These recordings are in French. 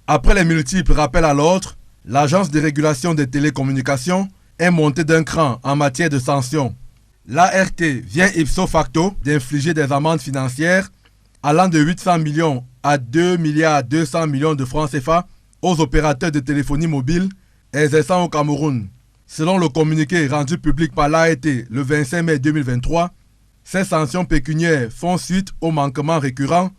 Après les multiples rappels à l'ordre, l'Agence de régulation des télécommunications est montée d'un cran en matière de sanctions. L'ART vient ipso facto d'infliger des amendes financières allant de 800 millions à 2 milliards 200 millions de francs CFA aux opérateurs de téléphonie mobile exerçant au Cameroun. Selon le communiqué rendu public par l'ART le 25 mai 2023, ces sanctions pécuniaires font suite aux manquements récurrents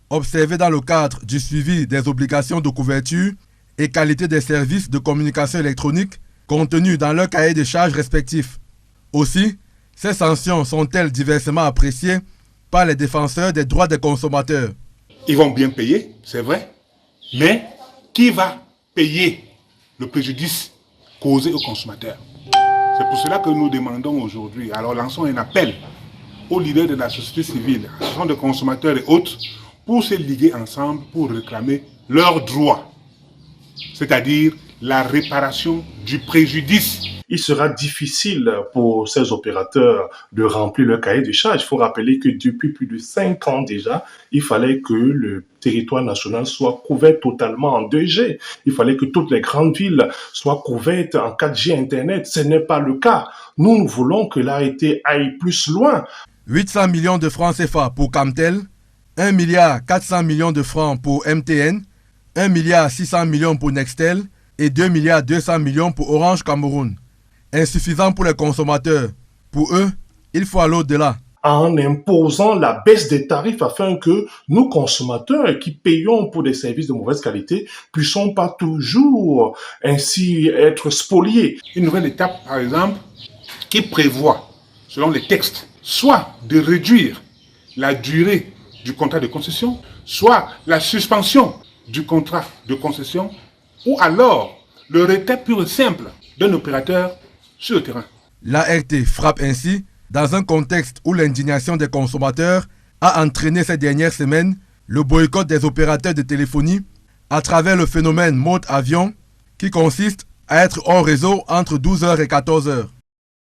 observés dans le cadre du suivi des obligations de couverture et qualité des services de communication électronique contenus dans leurs cahiers de charges respectifs. Aussi, ces sanctions sont-elles diversement appréciées par les défenseurs des droits des consommateurs. Ils vont bien payer, c'est vrai, mais qui va payer le préjudice causé aux consommateurs? C'est pour cela que nous demandons aujourd'hui, alors lançons un appel aux leaders de la société civile, associations de consommateurs et autres, pour se liguer ensemble pour réclamer leurs droits, c'est-à-dire la réparation du préjudice. Il sera difficile pour ces opérateurs de remplir leur cahier de charges. Il faut rappeler que depuis plus de 5 ans déjà, il fallait que le territoire national soit couvert totalement en 2G. Il fallait que toutes les grandes villes soient couvertes en 4G Internet. Ce n'est pas le cas. Nous voulons que l'ART aille plus loin. 800 millions de francs CFA pour Camtel, 1 milliard 400 millions de francs pour MTN, 1 milliard 600 millions pour Nextel et 2 milliards 200 millions pour Orange Cameroun. Insuffisant pour les consommateurs. Pour eux, il faut aller au-delà. En imposant la baisse des tarifs afin que nous, consommateurs qui payons pour des services de mauvaise qualité, puissions pas toujours ainsi être spoliés. Une nouvelle étape, par exemple, qui prévoit, selon les textes, soit de réduire la durée du contrat de concession, soit la suspension du contrat de concession, ou alors le retrait pur et simple d'un opérateur sur le terrain. L'ART frappe ainsi dans un contexte où l'indignation des consommateurs a entraîné ces dernières semaines le boycott des opérateurs de téléphonie à travers le phénomène mode avion qui consiste à être hors réseau entre 12h et 14h.